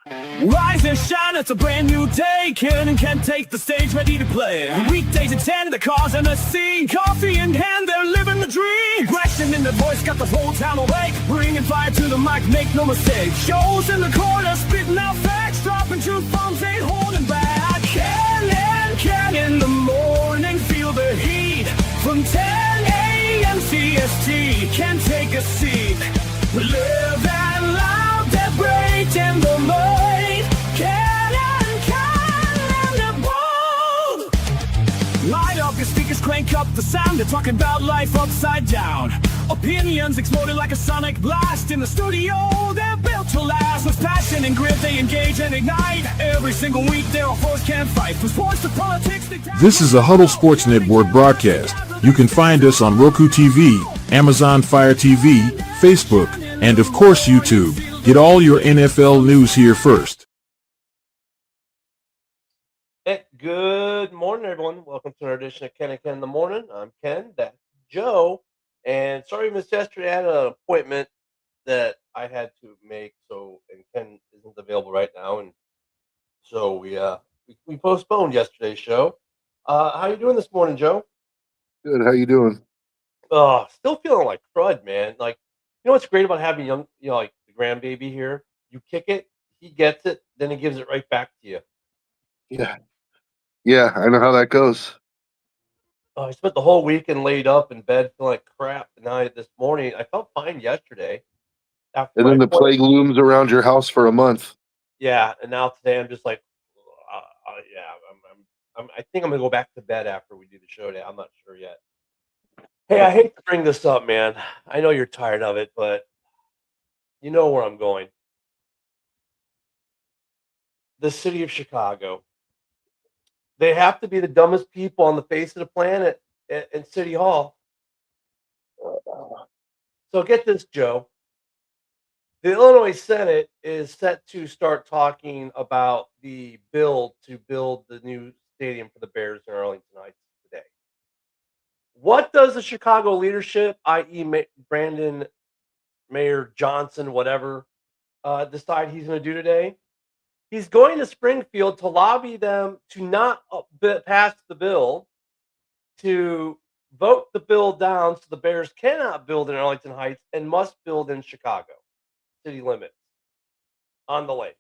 Rise and shine, it's a brand new day. Ken can take the stage, ready to play. Weekdays at 10, the cars and the scene. Coffee in hand, they're living the dream. Aggression in the voice, got the whole town awake. Bringing fire to the mic, make no mistake. Shows in the corner, spitting out facts. Dropping truth bombs, ain't holding back. Ken in the morning, feel the heat. From 10 a.m. CST, can take a seat. Live and loud, that break in the mud. Light up your speakers, crank up the sound. They're talking about life upside down. Opinions exploding like a sonic blast. In the studio, they're built to last. With passion and grit, they engage and ignite. Every single week, their foes can't fight. From sports to politics. This is a Huddle Sports Network broadcast. You can find us on Roku TV, Amazon Fire TV, Facebook, and of course YouTube. Get all your NFL news here first. Good morning, everyone. Welcome to another edition of Ken and Ken in the Morning. I'm Ken, that's Joe. And sorry I missed yesterday. I had an appointment that I had to make, and Ken isn't available right now. And so we postponed yesterday's show. How you doing this morning, Joe? Good. How you doing? Still feeling like crud, man. Like, you know what's great about having young, like the grandbaby here? You kick it, he gets it, then he gives it right back to you. Yeah, I know how that goes. I spent the whole weekend laid up in bed feeling like crap. And this morning, I felt fine yesterday. And then the plague looms around your house for a month. Yeah, and now today I'm just like, I think I'm gonna go back to bed after we do the show today. I'm not sure yet. Hey, I hate to bring this up, man. I know you're tired of it, but you know where I'm going. The city of Chicago. They have to be the dumbest people on the face of the planet in City Hall. So get this, Joe. The Illinois Senate is set to start talking about the bill to build the new stadium for the Bears in Arlington Heights today. What does the Chicago leadership, i.e. Brandon, Mayor Johnson, whatever, decide he's going to do today? He's going to Springfield to lobby them to not pass the bill, to vote the bill down so the Bears cannot build in Arlington Heights and must build in Chicago city limits on the lake.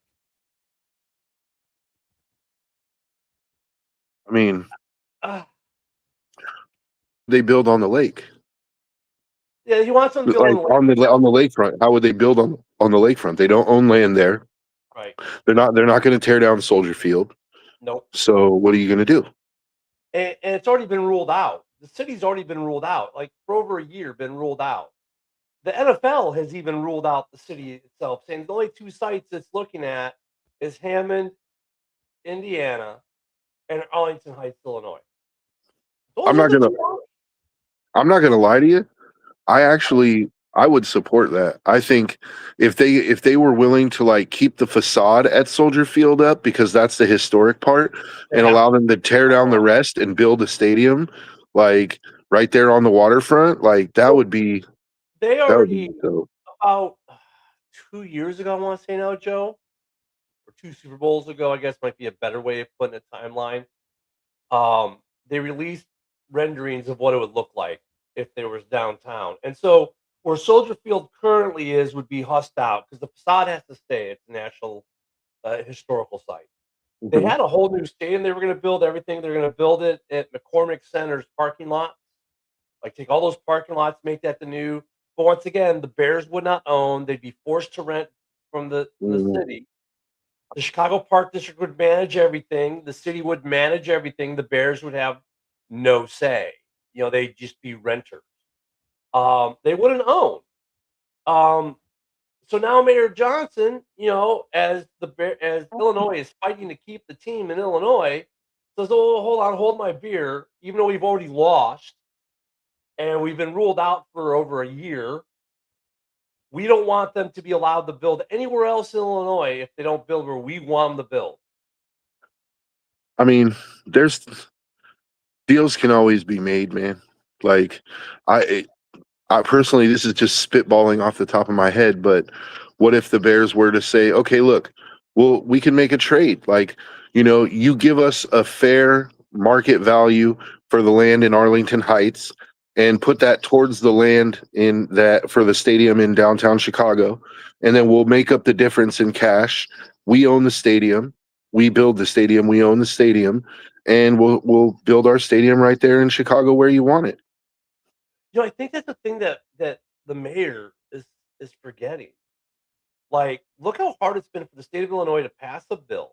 I mean, they build on the lake. Yeah, he wants them to build on the lakefront. How would they build on the lakefront? They don't own land there. Right. They're not going to tear down Soldier Field. Nope. So what are you going to do? And it's already been ruled out. The city's already been ruled out. Like for over a year, been ruled out. The NFL has even ruled out the city itself, saying the only two sites it's looking at is Hammond, Indiana, and Arlington Heights, Illinois. I'm not gonna lie to you. I would support that. I think if they were willing to like keep the facade at Soldier Field up, because that's the historic part, and allow them to tear down the rest and build a stadium like right there on the waterfront, like that would be. They already about 2 years ago, I want to say now, Joe, or 2 Super Bowls ago, I guess might be a better way of putting a timeline. They released renderings of what it would look like if there was downtown, and so where Soldier Field currently is would be hussed out because the facade has to stay. It's a national historical site. They had a whole new stadium. They were going to build everything. They're going to build it at McCormick Center's parking lot. Like take all those parking lots, make that the new. But once again, the Bears would not own. They'd be forced to rent from the city. The Chicago Park District would manage everything. The city would manage everything. The Bears would have no say. They'd just be renters. They wouldn't own. So now Mayor Johnson, as Illinois is fighting to keep the team in Illinois, says, "Oh, hold my beer," even though we've already lost. And we've been ruled out for over a year. We don't want them to be allowed to build anywhere else in Illinois if they don't build where we want them to build. I mean, deals can always be made, man. Like, I personally, this is just spitballing off the top of my head, but what if the Bears were to say, okay, look, we can make a trade. Like, you give us a fair market value for the land in Arlington Heights and put that towards the land in that for the stadium in downtown Chicago. And then we'll make up the difference in cash. We own the stadium. We build the stadium. We own the stadium. And we'll build our stadium right there in Chicago where you want it. I think that's the thing that the mayor is forgetting. Like, look how hard it's been for the state of Illinois to pass a bill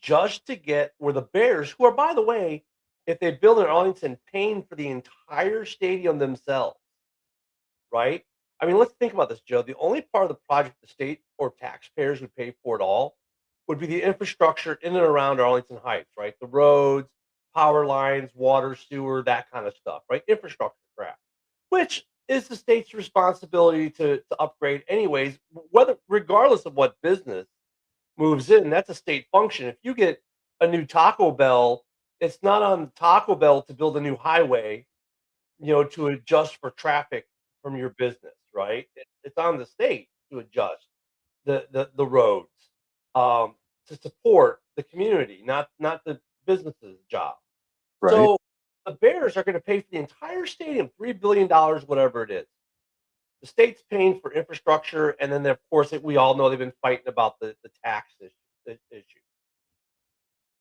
just to get where the Bears, who are, by the way, if they build in Arlington, paying for the entire stadium themselves, right? I mean, let's think about this, Joe. The only part of the project the state or taxpayers would pay for it all would be the infrastructure in and around Arlington Heights, right? The roads, power lines, water, sewer, that kind of stuff, right? Infrastructure crap, which is the state's responsibility to upgrade anyways, regardless of what business moves in. That's a state function. If you get a new Taco Bell, it's not on Taco Bell to build a new highway, to adjust for traffic from your business, right? It's on the state to adjust the roads to support the community, not the business's job. Right. So the Bears are going to pay for the entire stadium, $3 billion, whatever it is. The state's paying for infrastructure, and then, of course, we all know they've been fighting about the tax issue.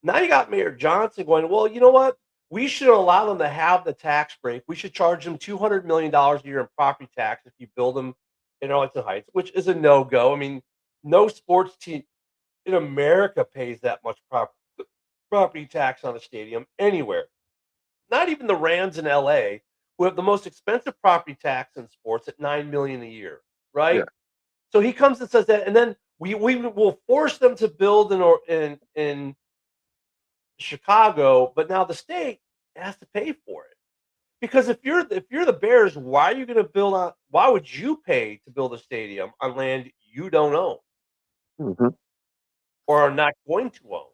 Now you got Mayor Johnson going, well, you know what? We should allow them to have the tax break. We should charge them $200 million a year in property tax if you build them in Arlington Heights, which is a no-go. I mean, no sports team in America pays that much property tax on a stadium anywhere. Not even the Rams in LA, who have the most expensive property tax in sports at $9 million a year, right? Yeah. So he comes and says that, and then we will force them to build in Chicago, but now the state has to pay for it. Because if you're the Bears, why are you going to build on? Why would you pay to build a stadium on land you don't own or are not going to own?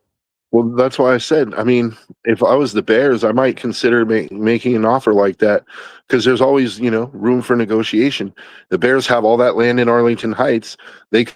Well, that's why I said, I mean, if I was the Bears, I might consider making an offer like that because there's always, room for negotiation. The Bears have all that land in Arlington Heights. They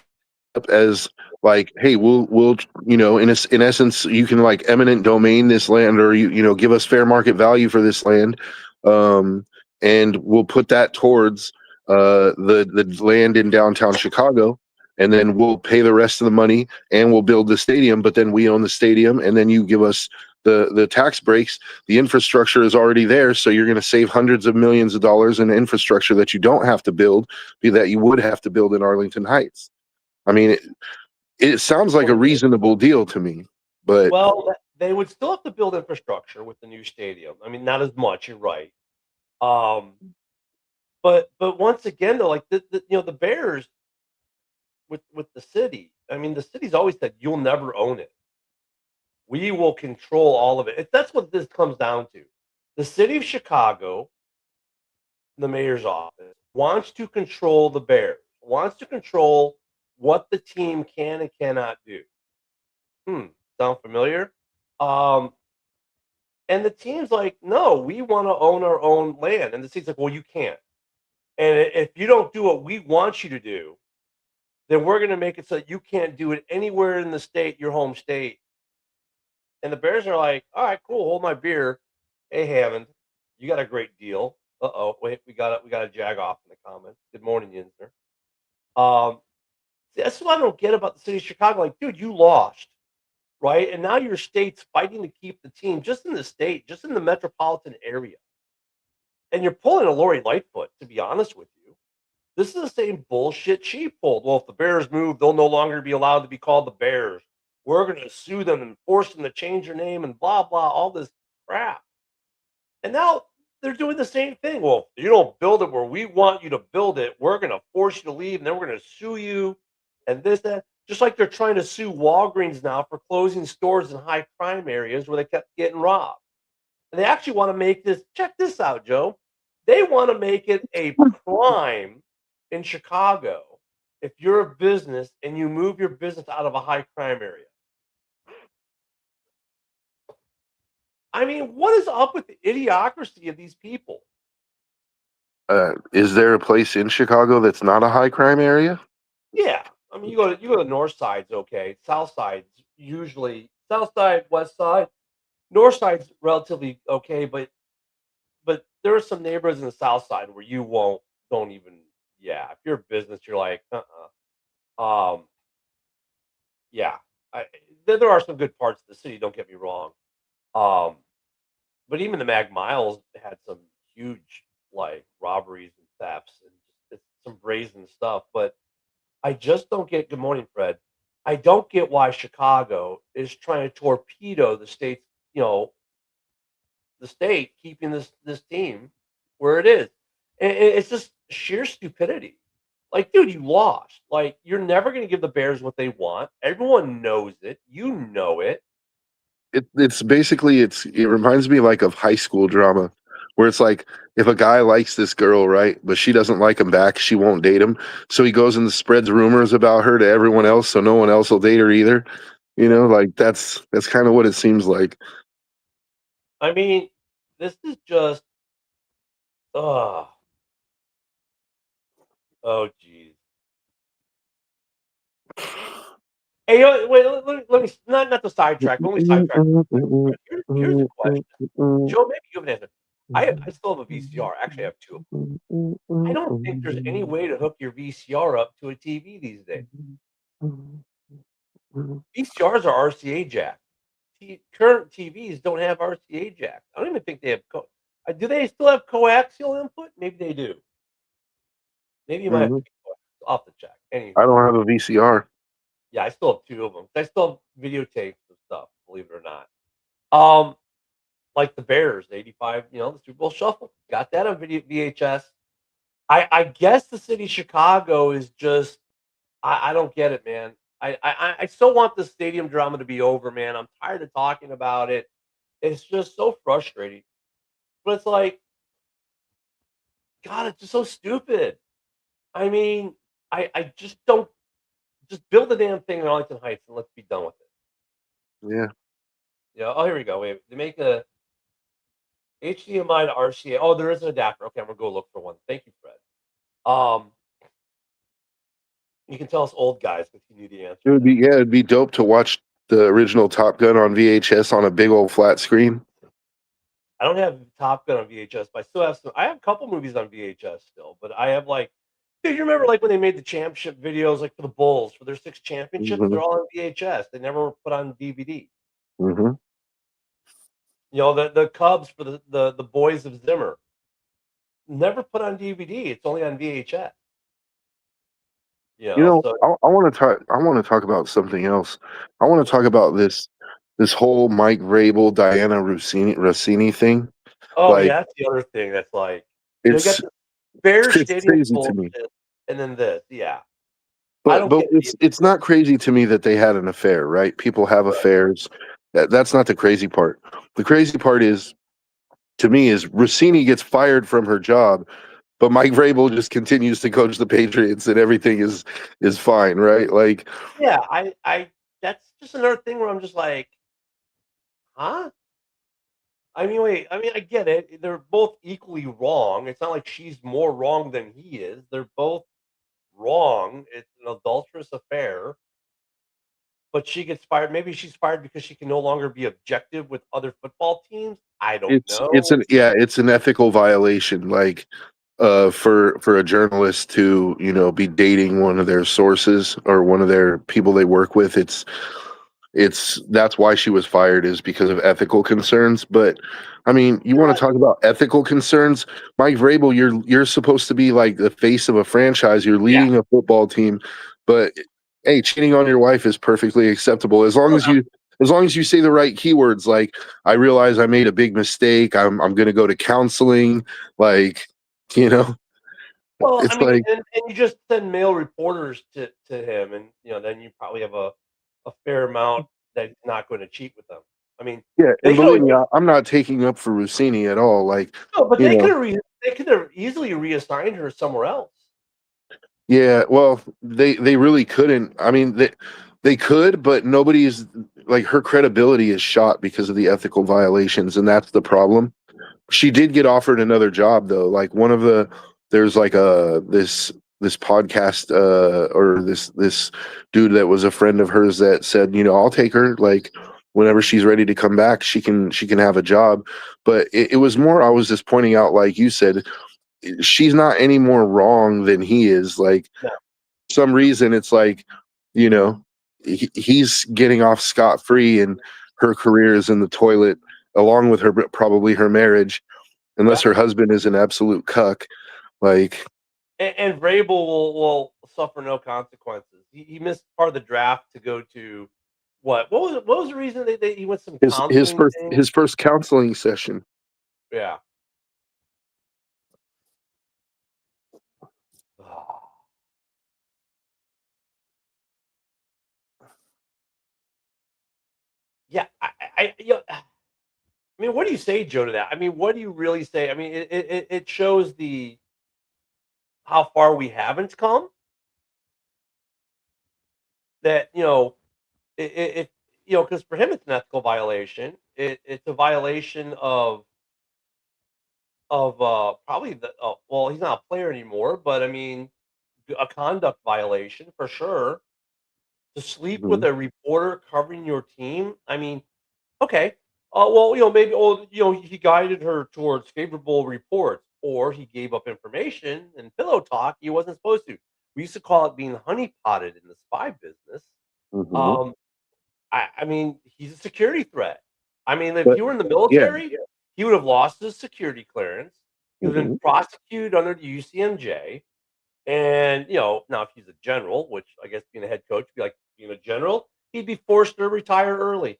up as like, hey, we'll in essence, you can like eminent domain this land, or give us fair market value for this land, and we'll put that towards the land in downtown Chicago. And then we'll pay the rest of the money and we'll build the stadium, but then we own the stadium and then you give us the tax breaks. The infrastructure is already there. So you're going to save hundreds of millions of dollars in infrastructure that you don't have to build, that you would have to build in Arlington Heights. I mean, it sounds like a reasonable deal to me, but. Well, they would still have to build infrastructure with the new stadium. I mean, not as much, you're right. But once again, though, like the Bears, with the city, I mean, the city's always said you'll never own it. We will control all of it. That's what this comes down to. The city of Chicago, the mayor's office, wants to control the Bears, wants to control what the team can and cannot do. Sound familiar? And the team's like, no, we want to own our own land. And the city's like, well, you can't. And if you don't do what we want you to do, then we're going to make it so that you can't do it anywhere in the state, your home state. And the Bears are like, all right, cool, hold my beer. Hey, Hammond, you got a great deal. Uh-oh, wait, we got a jag off in the comments. Good morning, Yinsner. See, that's what I don't get about the city of Chicago. Like, dude, you lost, right? And now your state's fighting to keep the team just in the state, just in the metropolitan area. And you're pulling a Lori Lightfoot, to be honest with you. This is the same bullshit she pulled. Well, if the Bears move, they'll no longer be allowed to be called the Bears. We're going to sue them and force them to change their name and blah, blah, all this crap. And now they're doing the same thing. Well, if you don't build it where we want you to build it, we're going to force you to leave, and then we're going to sue you and this, that. Just like they're trying to sue Walgreens now for closing stores in high crime areas where they kept getting robbed. And they actually want to make this, check this out, Joe. They want to make it a crime in Chicago if you're a business and you move your business out of a high crime area. I mean, what is up with the idiocracy of these people? Is there a place in Chicago that's not a high crime area? Yeah. I mean, you go to the north side's okay. South side's usually south side, west side, north side's relatively okay, but there are some neighborhoods in the south side where you don't even yeah. If you're a business, you're like, um, yeah. I, there are some good parts of the city. Don't get me wrong. Um, but even the Mag Miles had some huge like robberies and thefts and just some brazen stuff. But I just don't get. Good morning, Fred. I don't get why Chicago is trying to torpedo the state's, the state keeping this team where it is. It's just sheer stupidity. Like, dude, you lost. Like, you're never going to give the Bears what they want. Everyone knows it. You know it. It's basically it reminds me like of high school drama where it's like if a guy likes this girl, right, but she doesn't like him back, she won't date him, so he goes and spreads rumors about her to everyone else so no one else will date her either. Like that's kind of what it seems like. I mean, this is just, oh, oh, geez. Hey, wait, let me not the sidetrack. Only sidetrack. Here's the question, Joe. Maybe you have an answer. I still have a VCR. Actually, I have two of them. I don't think there's any way to hook your VCR up to a TV these days. VCRs are RCA jack. Current TVs don't have RCA jack. I don't even think they have. Do they still have coaxial input? Maybe they do. Maybe you might have to off the check. Anyway, I don't have a VCR. Yeah, I still have two of them. I still have videotapes and stuff, believe it or not. Like the Bears, 85, the Super Bowl Shuffle. Got that on VHS. I guess the city of Chicago is just, I don't get it, man. I still want the stadium drama to be over, man. I'm tired of talking about it. It's just so frustrating. But it's like, God, it's just so stupid. I mean, I just don't, just build the damn thing in Arlington Heights and let's be done with it. Yeah. Yeah. Oh, here we go. Wait, they make a HDMI to RCA. Oh, there is an adapter. Okay, I'm gonna go look for one. Thank you, Fred. You can tell us old guys if you knew the answer. It'd be dope to watch the original Top Gun on VHS on a big old flat screen. I don't have Top Gun on VHS, but I still have some. I have a couple movies on VHS still, but I have like, dude, you remember like when they made the championship videos, like for the Bulls for their 6 championships? They're all on VHS. They never were put on DVD. Mm-hmm. The Cubs for the Boys of Zimmer, never put on DVD. It's only on VHS. I want to talk about something else. I want to talk about this whole Mike Vrabel, Diana Rossini thing. Oh, yeah, that's the other thing. That's like, it's Bears Stadium crazy to me. And then this, yeah. But it's not crazy to me that they had an affair, right? People have affairs. That's not the crazy part. The crazy part is, to me, is Rossini gets fired from her job, but Mike Vrabel just continues to coach the Patriots, and everything is fine, right? Like, yeah, I that's just another thing where I'm just like, huh? I mean, wait. I mean, I get it. They're both equally wrong. It's not like she's more wrong than he is. They're both wrong. It's an adulterous affair. But she gets fired. Maybe she's fired because she can no longer be objective with other football teams. I don't know. It's an ethical violation. Like, for a journalist to be dating one of their sources or one of their people they work with, that's why she was fired, is because of ethical concerns. But I mean, you want to talk about ethical concerns? Mike Vrabel, you're supposed to be like the face of a franchise. You're leading a football team, but hey, cheating on your wife is perfectly acceptable as long as you say the right keywords. Like, I realize I made a big mistake. I'm going to go to counseling. Like, Well, it's I mean, and you just send male reporters to him, and then you probably have a fair amount that's not going to cheat with them. I mean, yeah, and believe me, I'm not taking up for Rossini at all. Like, no, but they could have easily reassigned her somewhere else. Yeah, well, they really couldn't. I mean, they could, but nobody's like, her credibility is shot because of the ethical violations, and that's the problem. She did get offered another job though. Like, there's like this podcast or this dude that was a friend of hers that said, I'll take her, like whenever she's ready to come back, she can have a job. But it was more, I was just pointing out, like you said, she's not any more wrong than he is. Like, No. some reason it's like, he's getting off scot-free and her career is in the toilet, along with probably her marriage, unless her husband is an absolute cuck. Like, and Vrabel will suffer no consequences. He missed part of the draft to go to what was the reason he went some counseling his first counseling session. Yeah. Yeah, I mean, what do you say, Joe, to that? I mean, what do you really say? I mean, it shows how far we haven't come. That it because for him it's an ethical violation. It's a violation of probably well, he's not a player anymore, but I mean, a conduct violation for sure. To sleep with a reporter covering your team. I mean, okay. Well, maybe, he guided her towards favorable reports, or he gave up information and pillow talk he wasn't supposed to. We used to call it being honeypotted in the spy business. Mhm. I mean, he's a security threat. I mean, if But you were in the yeah. military, he would have lost his security clearance. He would have been Mhm. prosecuted under the UCMJ. And, now if he's a general, which I guess being a head coach would be like being a general, he'd be forced to retire early.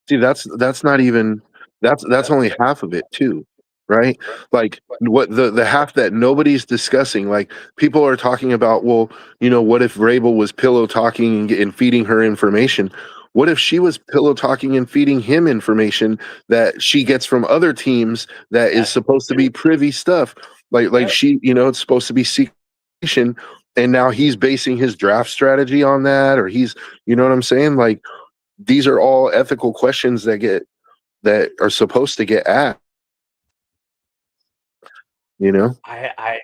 See, that's not even that's only half of it too, right? Like, what the half that nobody's discussing, like, people are talking about, well, what if Vrabel was pillow talking and feeding her information? What if she was pillow talking and feeding him information that she gets from other teams that is supposed to be privy stuff? Like Yep. she, it's supposed to be secret, and now he's basing his draft strategy on that, or he's, you know what I'm saying? Like, these are all ethical questions that are supposed to get asked, you know? I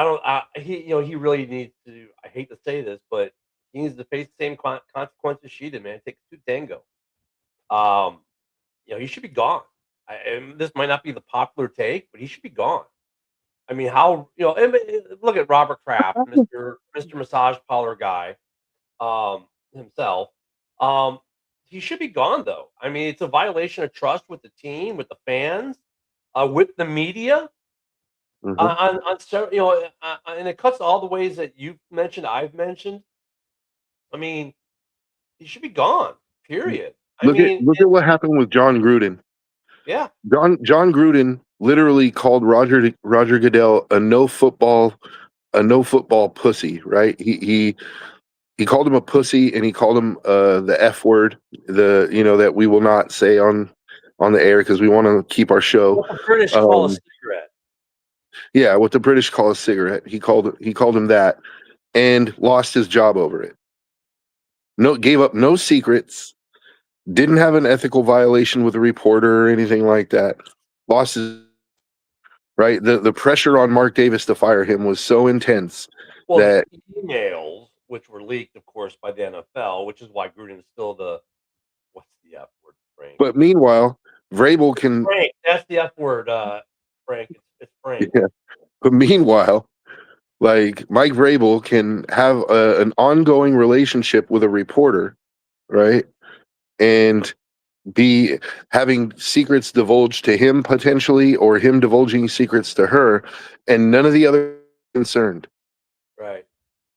don't. He really needs to. I hate to say this, but he needs to face the same consequences she did. Man, it takes two to tango. Um, he should be gone. And this might not be the popular take, but he should be gone. I mean, how look at Robert Kraft, Mister Massage Parlor guy, himself. Um, he should be gone though. I mean, it's a violation of trust with the team, with the fans, with the media. Mhm. On and it cuts all the ways that you've mentioned, I've mentioned. I mean, he should be gone. Period. I mean, Look at what happened with John Gruden. yeah, John Gruden literally called Roger Goodell a no football pussy, right? He called him a pussy, and he called him the F word, that we will not say on the air because we want to keep our show. what the British call a cigarette. Yeah, what the British call a cigarette. He called him that, and lost his job over it. No, gave up no secrets. Didn't have an ethical violation with a reporter or anything like that. Lost his right. The pressure on Mark Davis to fire him was so intense Well, that. the emails, which were leaked, of course, by the NFL, which is why Gruden is still what's the F word, Frank? But meanwhile, Vrabel can. Frank, that's the F word, Frank. It's Frank. Yeah. But meanwhile, like, Mike Vrabel can have an ongoing relationship with a reporter, right? And be having secrets divulged to him potentially, or him divulging secrets to her, and none of the other concerned. Right.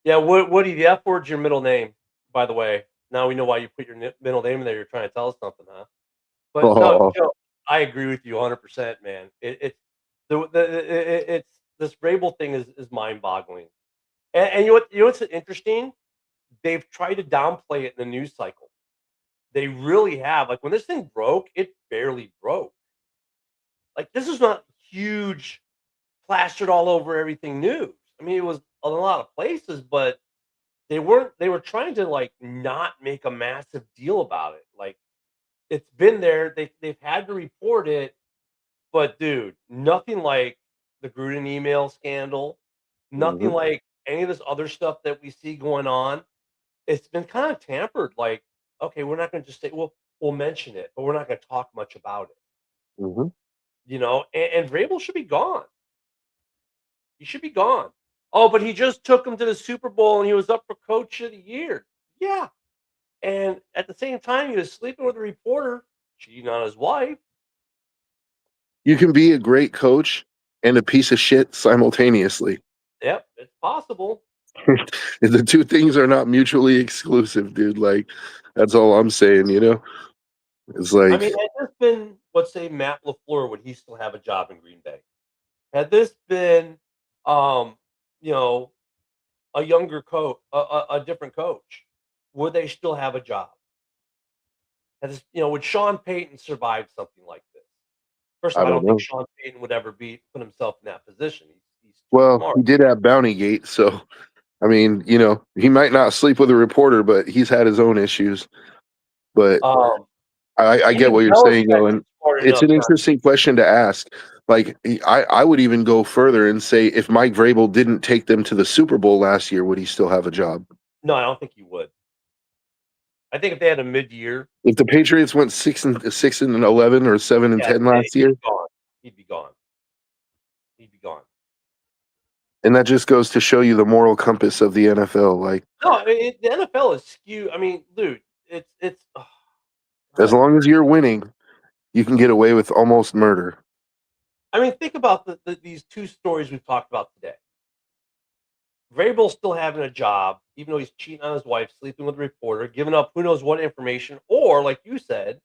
Yeah, Woody, the F word's your middle name, by the way. Now we know why you put your middle name in there. You're trying to tell us something, huh? But no, Oh, Joe, I agree with you 100%, man. It's it's this Vrabel thing is mind-boggling. And you know what's interesting? They've tried to downplay it in the news cycle. They really have. Like when this thing broke, it barely broke. Like this is not huge, plastered all over everything news. I mean, it was a lot of places, but they weren't. They were trying to like not make a massive deal about it. Like it's been there. They've had to report it, but dude, nothing like the Gruden email scandal. Nothing mhm. like any of this other stuff that we see going on, it's been kind of tampered. Like, okay, we're not going to just say, well, we'll mention it, but we're not going to talk much about it. Mhm. And Vrabel should be gone. He should be gone. Oh, but he just took him to the Super Bowl and he was up for Coach of the Year. Yeah. And at the same time, he was sleeping with a reporter, cheating on his wife. You can be a great coach and a piece of shit simultaneously. Yep, it's possible. The two things are not mutually exclusive, dude. Like, that's all I'm saying, It's I like, mean, had this been, let's say, Matt LaFleur, would he still have a job in Green Bay? Had this been, um, you know, a younger coach, a different coach, would they still have a job? Had this, would Sean Payton survive something like this? First of I all, I don't don't think know. Sean Payton would ever put himself in that position. He's too Well, smart. he did have Bountygate, so I mean, he might not sleep with a reporter, but he's had his own issues. But I get Even what you're saying, though, Belichick and is smart it's enough an not. interesting question to ask. Like, I would even go further and say, if Mike Vrabel didn't take them to the Super Bowl last year, would he still have a job? No, I don't think he would. I think if they had a mid-year, If the Patriots went 6-11 or 7-10 last he'd year, be gone. He'd be gone. He'd be gone. and that just goes to show you the moral compass of the NFL. Like, No, the NFL is skewed. I mean, dude, it's oh, as God. long as you're winning, you can get away with almost murder. I mean, think about these two stories we've talked about today. Vrabel's still having a job, even though he's cheating on his wife, sleeping with a reporter, giving up who knows what information, or like you said,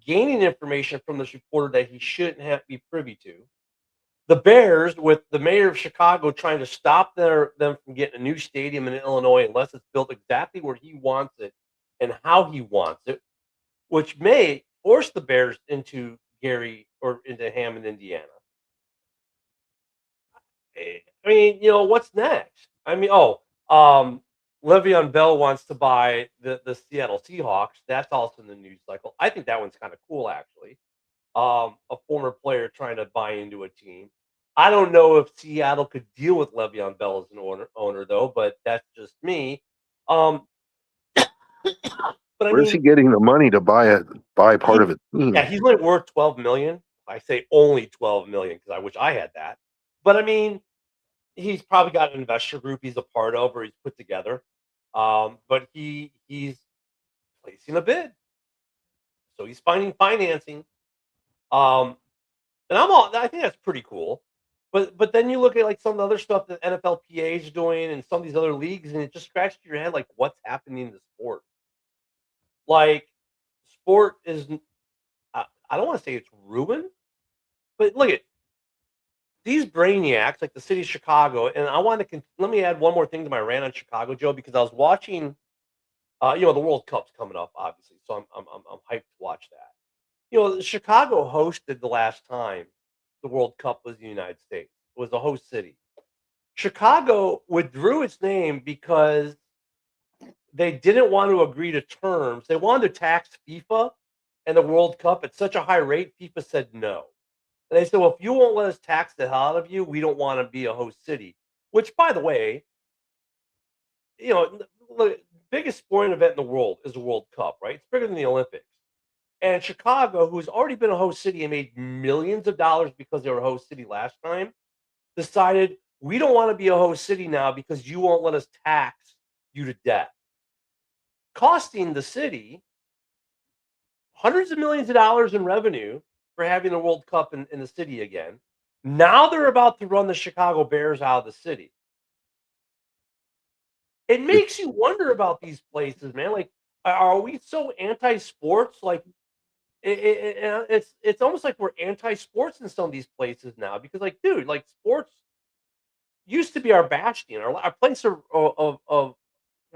gaining information from this reporter that he shouldn't have to be privy to. The Bears, with the mayor of Chicago trying to stop them from getting a new stadium in Illinois unless it's built exactly where he wants it and how he wants it, which may force the Bears into into Hammond, Indiana. I mean, what's next? I mean, Le'Veon Bell wants to buy the Seattle Seahawks. That's also in the news cycle. I think that one's kind of cool, actually. A former player trying to buy into a team. I don't know if Seattle could deal with Le'Veon Bell as an owner though, but that's just me. Um, but I Where's he mean, getting the money to buy part of a team? yeah, he's only worth 12 million. I say only 12 million because I wish I had that. But I mean, he's probably got an investor group he's a part of or he's put together. But he's placing a bid, so he's finding financing. Um, and I think that's pretty cool. But then you look at like some of the other stuff that NFLPA is doing and some of these other leagues, and it just scratches your head like what's happening in the sport. Like sport is, I don't want to say it's ruined, but look at these brainiacs like the city of Chicago. And I want to let me add one more thing to my rant on Chicago, Joe, because I was watching, the World Cup's coming up, obviously, so I'm hyped to watch that. Chicago hosted the last time the World Cup was in the United States. It was the host city. Chicago withdrew its name because they didn't want to agree to terms. They wanted to tax FIFA and the World Cup at such a high rate. FIFA said no. And they said, well, if you won't let us tax the hell out of you, we don't want to be a host city. Which, by the way, the biggest sporting event in the world is the World Cup, right? It's bigger than the Olympics. And Chicago, who's already been a host city and made millions of dollars because they were a host city last time, decided we don't want to be a host city now because you won't let us tax you to death, costing the city hundreds of millions of dollars in revenue for having the World Cup in the city again. Now they're about to run the Chicago Bears out of the city. It makes you wonder about these places, man. Like, are we so anti-sports? Like, it's almost like we're anti-sports in some of these places now because, like, dude, like sports used to be our bastion, our place of where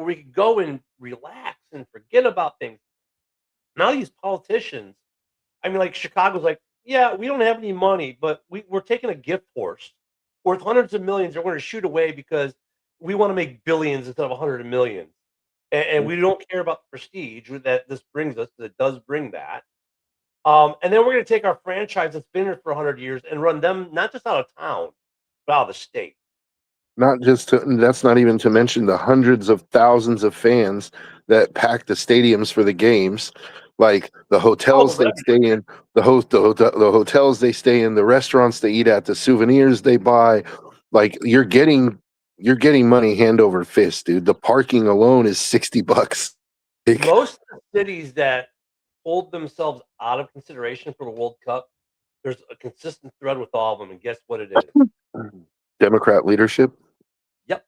we could go and relax and forget about things. Now these politicians, I mean, like Chicago's like, yeah, we don't have any money, but we're taking a gift horse worth hundreds of millions. We're going to shoot away because we want to make billions instead of 100 million, and we don't care about the prestige that this brings us. That does bring that. And then we're going to take our franchise that's been here for 100 years and run them not just out of town, but out of the state. That's not even to mention the hundreds of thousands of fans that pack the stadiums for the games, like the Oh, hotels the they stay revenue. in, the hotels they stay in, the restaurants they eat at, the souvenirs they buy. Like you're getting money hand over fist, dude. The parking alone is $60. Like, Most of the cities that pulled themselves out of consideration for the World Cup, there's a consistent thread with all of them, and guess what it is? Democrat leadership. Yep.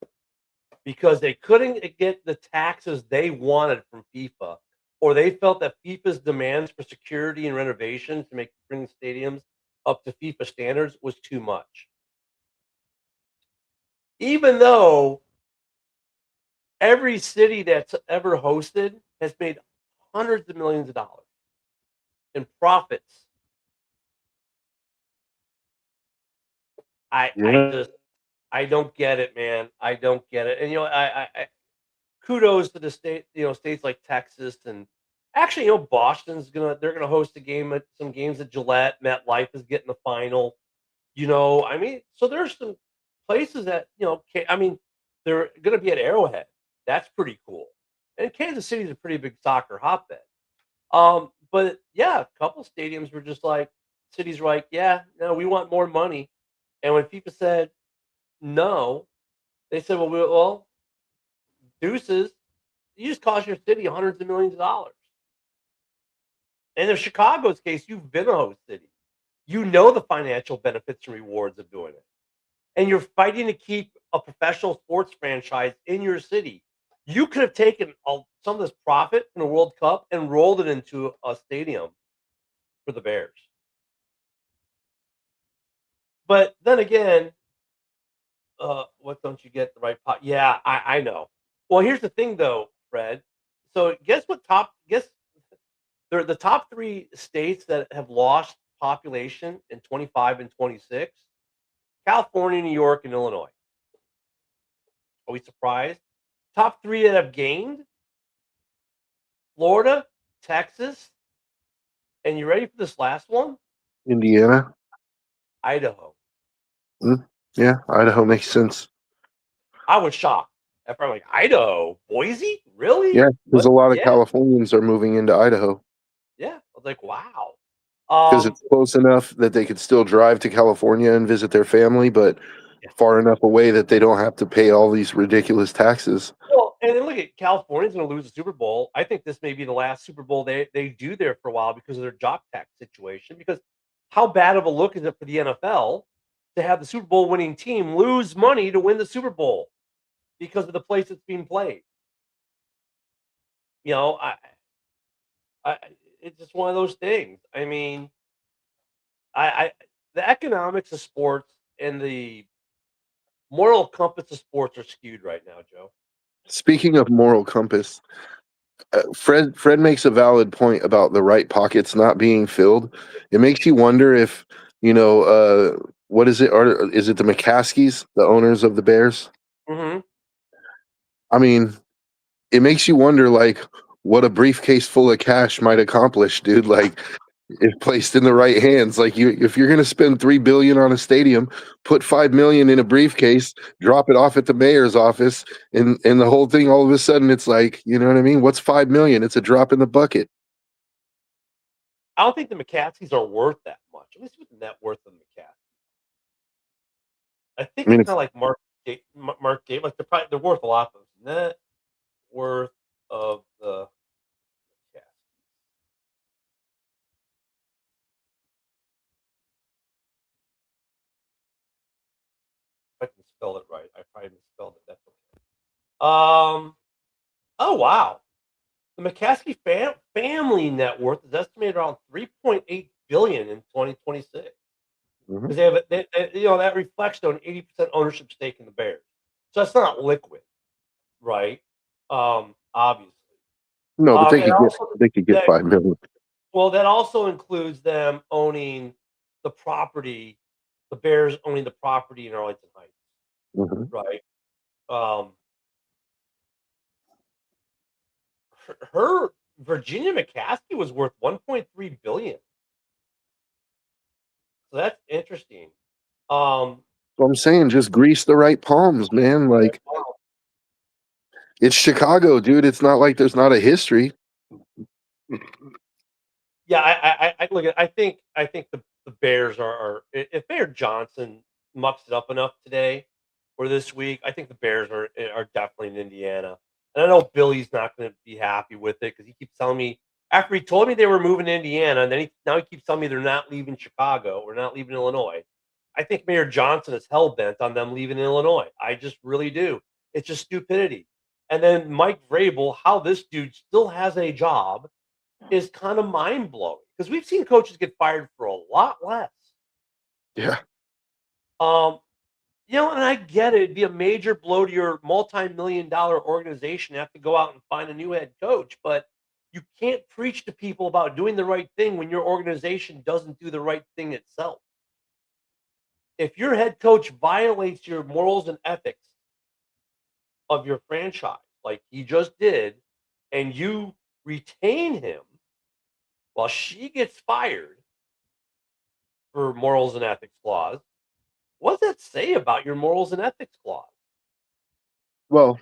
Because they couldn't get the taxes they wanted from FIFA, or they felt that FIFA's demands for security and renovation to bring stadiums up to FIFA standards was too much. Even though every city that's ever hosted has made hundreds of millions of dollars in profits. I Yeah. just I don't get it, man. I don't get it. And I kudos to the states like Texas and actually, Boston's they're gonna host some games at Gillette. MetLife is getting the final. I mean, so there's some places that they're gonna be at Arrowhead. That's pretty cool. And Kansas City's a pretty big soccer hotbed. But yeah, a couple stadiums were just like cities were like, yeah, no, we want more money. And when FIFA said no, they said, well, deuces, you just cost your city hundreds of millions of dollars. And in Chicago's case, you've been a host city. You know the financial benefits and rewards of doing it. And you're fighting to keep a professional sports franchise in your city. You could have taken some of this profit from the World Cup and rolled it into a stadium for the Bears. But then again, what don't you get the right pot? Yeah, I know. Well, here's the thing, though, Fred. So guess what? They're the top 3 states that have lost population in 25 and 26: California, New York, and Illinois. Are we surprised? Top 3 that have gained: Florida, Texas, and you ready for this last one? Indiana. Idaho. Yeah, Idaho makes sense. I was shocked. After I'm like, Idaho, Boise, really? Yeah, because What? a lot of Yeah, Californians are moving into Idaho yeah. I was like, wow. because Um, it's close enough that they could still drive to California and visit their family, but yeah. far enough away that they don't have to pay all these ridiculous taxes. Well, and then look at California's going to lose the Super Bowl. I think this may be the last Super Bowl they do there for a while because of their job tax situation. Because how bad of a look is it for the NFL to have the Super Bowl winning team lose money to win the Super Bowl because of the place it's being played? You know, I it's just one of those things. I mean, I the economics of sports and the moral compass of sports are skewed right now, Joe. Speaking of moral compass, Fred makes a valid point about the right pockets not being filled. It makes you wonder if what is it? Is it the McCaskies, the owners of the Bears? Hmm. I mean, it makes you wonder, like, what a briefcase full of cash might accomplish, dude. Like, if placed in the right hands, like if you're going to spend $3 billion on a stadium, put $5 million in a briefcase, drop it off at the mayor's office, and the whole thing. All of a sudden, it's like, you know what I mean? What's $5 million? It's a drop in the bucket. I don't think the McCaskies are worth that much. Let me see what the net worth of the McCaskies. I I think mean, it's it's, kind of like Mark Gabe. Like they're worth a lot. Of net worth of the McCaskies. If I can spell it right, I probably misspelled it. That's okay. Oh wow, the McCaskey family net worth is estimated around 3.8 billion in 2026 mhm. because that reflects on 80% ownership stake in the Bears. So that's not liquid, right? Obviously. No, but And also they could get that $5 million. well, that also includes them owning the property, the Bears owning the property in Arlington Heights, Mhm. right? Um, her Virginia McCaskey was worth 1.3 billion. So that's interesting. Um, So I'm saying just grease the right palms, man. Like, it's Chicago, dude. It's not like there's not a history. Yeah, I look at. I think the Bears are if Bear Johnson mucks it up enough today or this week, I think the Bears are definitely in Indiana. And I know Billy's not going to be happy with it because he keeps telling me after he told me they were moving to Indiana, and then now he keeps telling me they're not leaving Chicago or not leaving Illinois. I think Mayor Johnson is hell bent on them leaving Illinois. I just really do. It's just stupidity. And then Mike Vrabel, how this dude still has a job is kind of mind blowing because we've seen coaches get fired for a lot less. Yeah. And I get it. It'd be a major blow to your multi-million-dollar organization to have to go out and find a new head coach, but you can't preach to people about doing the right thing when your organization doesn't do the right thing itself. If your head coach violates your morals and ethics of your franchise, like he just did, and you retain him while she gets fired for morals and ethics clause, what does that say about your morals and ethics clause? Well,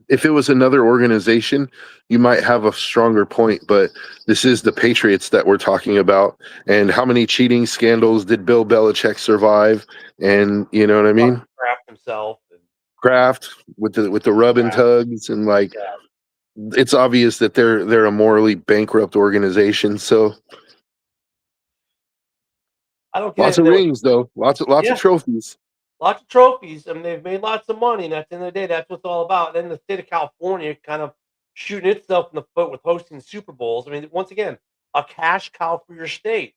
if it was another organization, you might have a stronger point, but this is the Patriots that we're talking about. And how many cheating scandals did Bill Belichick survive? And you know what I mean? Kraft himself. And Kraft with the rub and tugs, and like it's obvious that they're a morally bankrupt organization. So I don't get lots of rings though, lots of trophies. Lots of trophies. I mean, they've made lots of money, and at the end of the day, that's what it's all about. Then the state of California kind of shooting itself in the foot with hosting Super Bowls. I mean, once again, a cash cow for your state.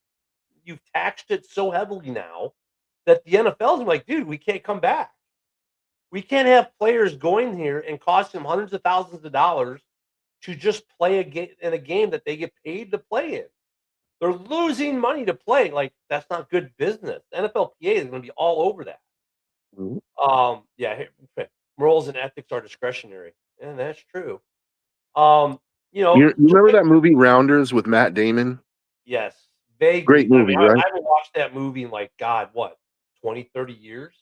You've taxed it so heavily now that the NFL's like, dude, we can't come back. We can't have players going here and costing them hundreds of thousands of dollars to just play in a game that they get paid to play in. They're losing money to play. Like, that's not good business. NFLPA is going to be all over that. Mm-hmm. Morals and ethics are discretionary, and that's true. You remember that movie Rounders with Matt Damon? Yes, vaguely. Great movie, right? I haven't watched that movie in 20, 30 years.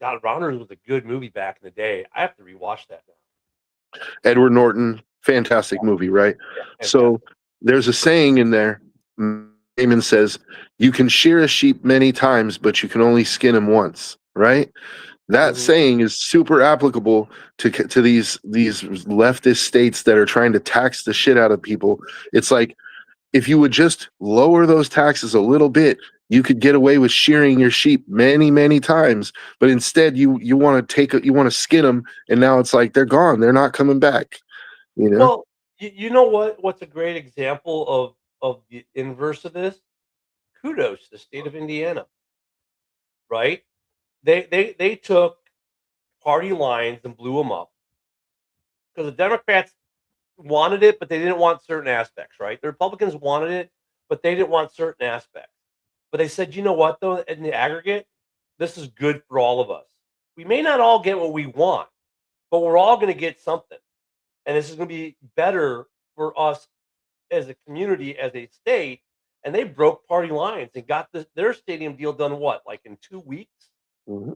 God, Rounders was a good movie back in the day. I have to rewatch that now. Edward Norton, fantastic movie, right? Yeah, so there's a saying in there. Damon says, "You can shear a sheep many times, but you can only skin him once." Right? That saying is super applicable to these leftist states that are trying to tax the shit out of people. It's like, if you would just lower those taxes a little bit, you could get away with shearing your sheep many, many times. But instead, you want to skin them, and now it's like they're gone. They're not coming back. You know. Well, you know what's a great example of the inverse of this? Kudos to the state of Indiana. Right? They took party lines and blew them up because the Democrats wanted it, but they didn't want certain aspects, right? The Republicans wanted it, but they didn't want certain aspects. But they said, you know what, though, in the aggregate, this is good for all of us. We may not all get what we want, but we're all going to get something. And this is going to be better for us as a community, as a state. And they broke party lines and got their stadium deal done, in 2 weeks? Mm-hmm.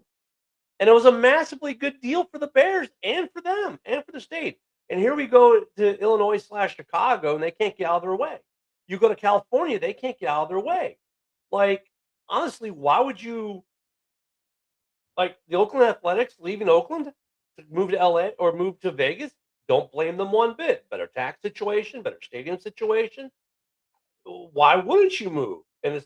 And it was a massively good deal for the Bears and for them and for the state. And here we go to Illinois/Chicago, and they can't get out of their way. You go to California, they can't get out of their way. Honestly, why would you, the Oakland Athletics leaving Oakland to move to LA or move to Vegas? Don't blame them one bit. Better tax situation, better stadium situation. Why wouldn't you move?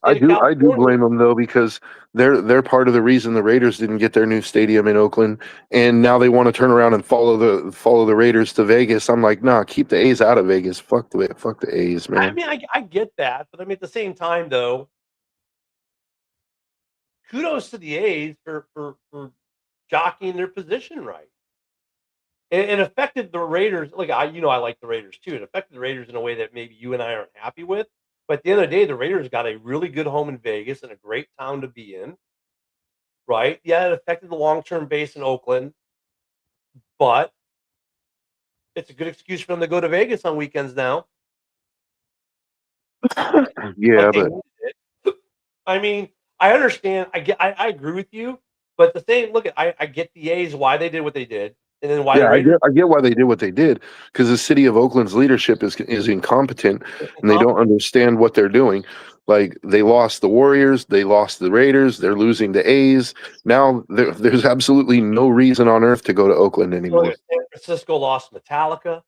I do blame them though, because they're part of the reason the Raiders didn't get their new stadium in Oakland, and now they want to turn around and follow the Raiders to Vegas. I'm like, nah, keep the A's out of Vegas. Fuck the A's, man. I mean, I get that, but I mean, at the same time, though, kudos to the A's for jockeying their position right. It affected the Raiders. I like the Raiders too. It affected the Raiders in a way that maybe you and I aren't happy with. But at the end of the day, the Raiders got a really good home in Vegas and a great town to be in, right? Yeah, it affected the long-term base in Oakland, but it's a good excuse for them to go to Vegas on weekends now. Yeah, but I mean, I understand. I agree with you, but the same. Look, I get the A's why they did what they did, and then why the Yeah, Raiders I get why they did what they did because the city of Oakland's leadership is incompetent are and they don't incompetent. understand what they're doing. Like they lost the Warriors, they lost the Raiders, they're losing the A's. Now there's absolutely no reason on earth to go to Oakland Look anymore. at San Francisco lost Metallica.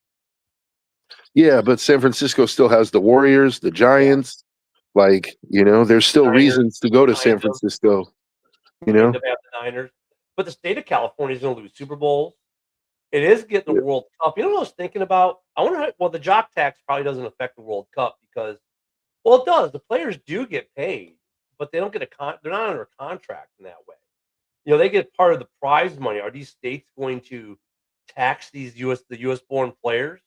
Yeah, but San Francisco still has the Warriors, the Yeah, Giants. Like, there's still Niners, reasons to go to kind San of, Francisco, you kind know? of have the Niners, but the state of California is going to lose Super Bowls. It is getting the Yeah. World Cup. You know what I was thinking about? I wonder. Well, the jock tax probably doesn't affect the World Cup because, well, it does. The players do get paid, but they don't get they're not under a contract in that way. They get part of the prize money. Are these states going to tax the U.S. born players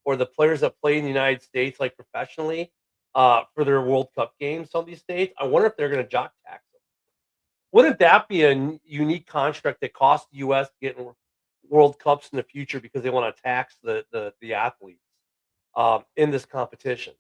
or the players that play in the United States like professionally for their World Cup games? Some of these states, I wonder if they're going to jock tax them. Wouldn't that be a unique construct that costs the U.S. getting World Cups in the future because they want to tax the athletes in this competition?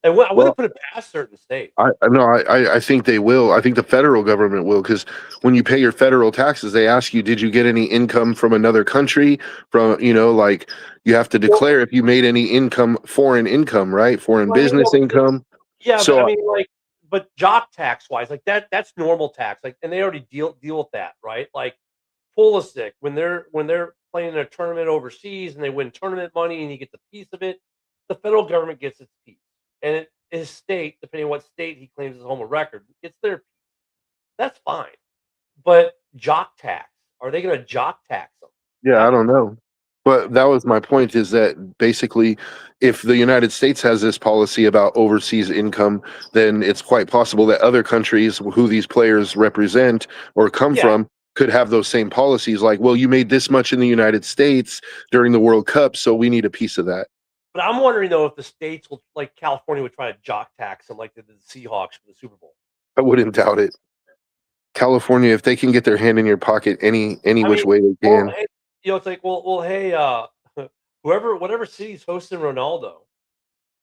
And I Well, wouldn't put it past certain states. I no, I think they will. I think the federal government will because when you pay your federal taxes, they ask you, did you get any income from another country? From like you have to Well, declare if you made any income, foreign income, right? Foreign I know, business income. yeah, but I So mean, like, but jock tax wise, like that's normal tax, like, and they already deal with that, right? Like Pulisic, when they're playing a tournament overseas and they win tournament money and he gets a piece of it, the federal government gets its piece, and his state, depending on what state he claims as home of record, gets their piece. That's fine, but jock tax, are they going to jock tax them? yeah, I That's don't know. But that was my point is that basically, if the United States has this policy about overseas income, then it's quite possible that other countries who these players represent or come yeah. from could have those same policies. Like, well, you made this much in the United States during the World Cup, so we need a piece of that. But I'm wondering though if the states will, like California, would try to jock tax them like they did the Seahawks for the Super Bowl. I wouldn't doubt it. California, if they can get their hand in your pocket any I which mean, way they well, can, hey, it's like, hey, whatever city's hosting Ronaldo,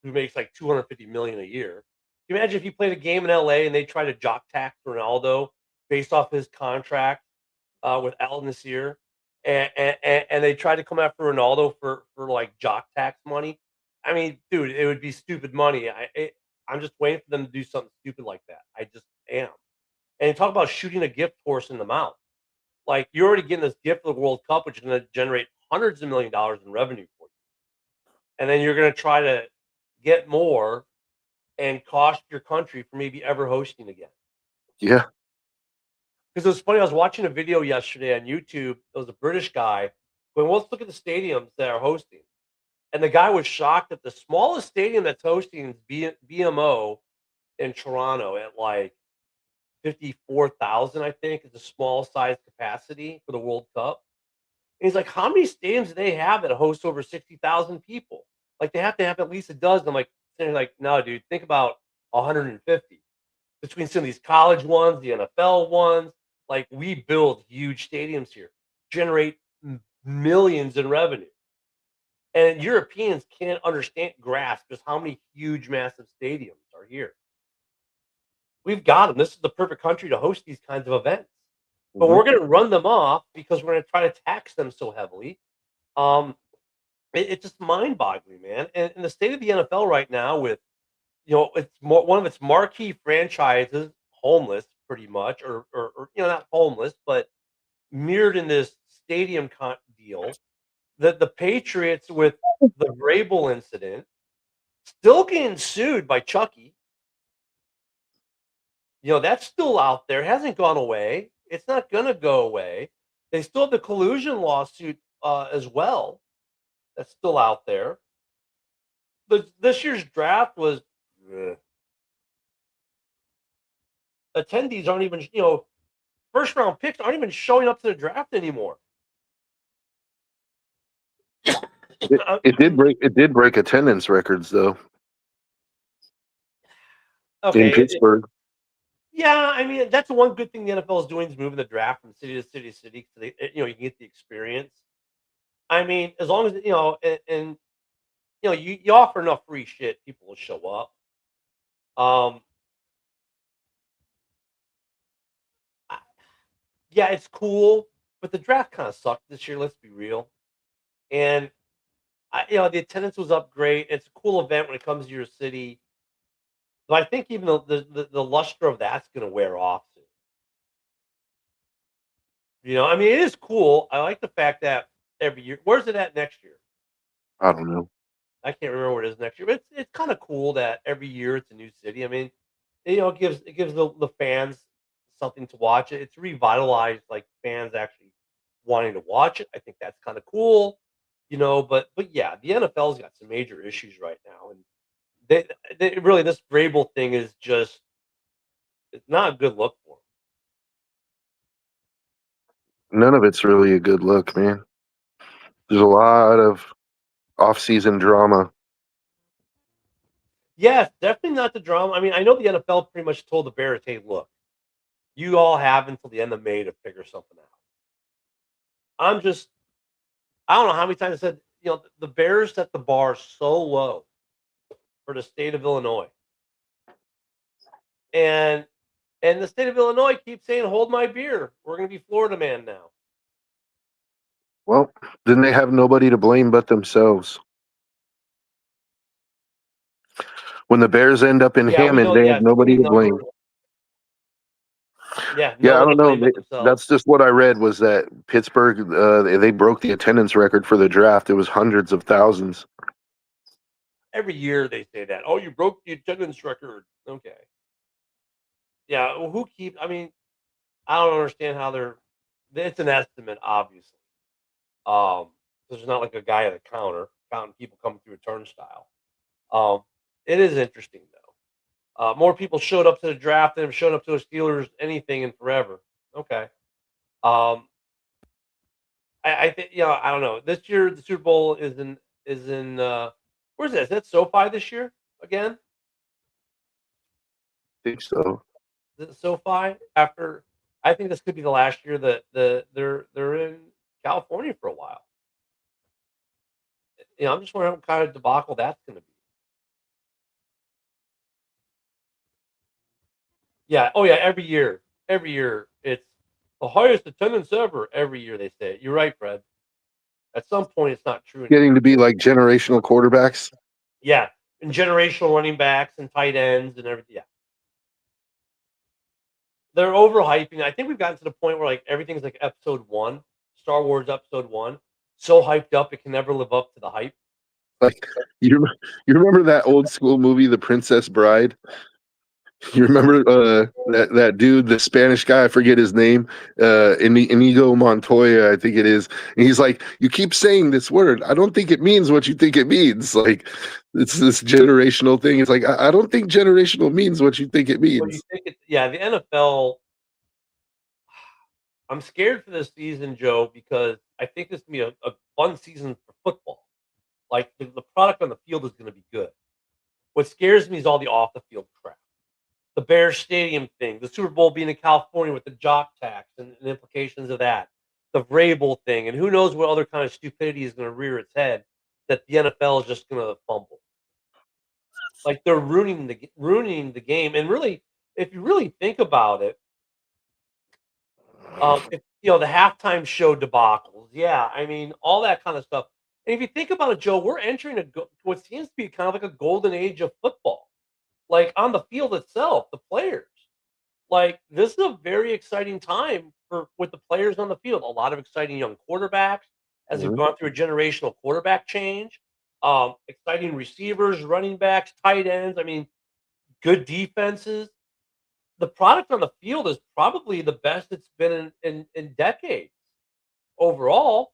who makes like 250 million a year. Can you imagine if he played a game in LA and they try to jock tax Ronaldo based off his contract with Al Nassr, and they tried to come after Ronaldo for like jock tax money? I mean, dude, it would be stupid money. I'm just waiting for them to do something stupid like that. I just am. And talk about shooting a gift horse in the mouth. Like you're already getting this gift of the World Cup, which is going to generate hundreds of $1 millions in revenue for you, and then you're going to try to get more and cost your country for maybe ever hosting again. yeah, Because it was funny, I was watching a video yesterday on YouTube. There was a British guy going, well, let's look at the stadiums that are hosting. And the guy was shocked that the smallest stadium that's hosting is BMO in Toronto at like 54,000, I think, is the small size capacity for the World Cup. And he's like, how many stadiums do they have that host over 60,000 people? Like, they have to have at least a dozen. I'm like, saying like, no, dude, think about 150 between some of these college ones, the NFL ones. Like, we build huge stadiums here, generate millions in revenue. And Europeans can't grasp just how many huge, massive stadiums are here. We've got them. This is the perfect country to host these kinds of events. But mhm. we're going to run them off because we're going to try to tax them so heavily. Um, it's just mind-boggling, man. And the state of the NFL right now, with it's one of its marquee franchises homeless, pretty much, or not homeless, but mirrored in this stadium deal. The Patriots with the Vrabel incident still getting sued by Chucky. That's still out there. It hasn't gone away. It's not going to go away. They still have the collusion lawsuit as well. That's still out there. This year's draft was attendees aren't even first round picks aren't even showing up to the draft anymore. It did break attendance records though in Okay. Pittsburgh. Yeah, I mean that's the one good thing the NFL is doing is moving the draft from city to city to city, so you can get the experience. I mean, as long as and you offer enough free shit, people will show up. Um, yeah, it's cool, but the draft kind of sucked this year. Let's be real. And the attendance was up great. It's a cool event when it comes to your city. But I think even the luster of that's going to wear off soon. I mean, it is cool. I like the fact that every year. Where's it at next year? I don't know. I can't remember where it is next year, but it's kind of cool that every year it's a new city. I mean, it gives the fans something to watch. It's revitalized like fans actually wanting to watch it. I think that's kind of cool. But yeah, the NFL's got some major issues right now, and they really this Vrabel thing is just it's not a good look for them. None of it's really a good look, man. There's a lot of off-season drama. Yes, definitely not the drama. I mean, I know the NFL pretty much told the Bears, "Hey, look, you all have until the end of May to figure something out." I don't know how many times I said, the Bears set the bar so low for the state of Illinois. And the state of Illinois keeps saying, "Hold my beer. We're going to be Florida man now." Well, then they have nobody to blame but themselves. When the Bears end up in Hammond, they have nobody to blame. Yeah, I don't know. That's just what I read was that Pittsburgh, they broke the attendance record for the draft. It was hundreds of thousands. Every year they say that. "Oh, you broke the attendance record." Okay. Yeah, well, I mean, I don't understand how it's an estimate, obviously. There's not like a guy at a counter counting people coming through a turnstile. It is interesting though. More people showed up to the draft than have shown up to a Steelers anything in forever. Okay. I think I don't know. This year the Super Bowl is in where's that? Is that SoFi this year again? I think so. Is it SoFi? I think this could be the last year that they're in California for a while. I'm just wondering what kind of debacle that's going to be. Yeah. Oh, yeah. Every year, it's the highest attendance ever. Every year they say it. You're right, Fred. At some point, it's not true. Getting to be like generational quarterbacks. Yeah, and generational running backs and tight ends and everything. Yeah, they're overhyping. I think we've gotten to the point where like everything's like Episode 1, Star Wars Episode 1, so hyped up it can never live up to the hype. Like you remember that old school movie, The Princess Bride? You remember that dude, the Spanish guy, I forget his name, Inigo Montoya, I think it is. And he's like, "You keep saying this word. I don't think it means what you think it means." Like, it's this generational thing. It's like, I don't think generational means what you think it means. Well, the NFL, I'm scared for this season, Joe, because I think this is going to be a fun season for football. Like, the product on the field is going to be good. What scares me is all the off-the-field crap. The Bears Stadium thing, the Super Bowl being in California with the jock tax and implications of that, the Vrabel thing, and who knows what other kind of stupidity is going to rear its head that the NFL is just going to fumble. Like they're ruining the game. And really, if you really think about it, the halftime show debacles, yeah, I mean all that kind of stuff. And if you think about it, Joe, we're entering what seems to be kind of like a golden age of football. Like on the field itself, the players. Like this is a very exciting time with the players on the field. A lot of exciting young quarterbacks as we've gone through a generational quarterback change. Exciting receivers, running backs, tight ends. I mean, good defenses. The product on the field is probably the best it's been in decades. Overall,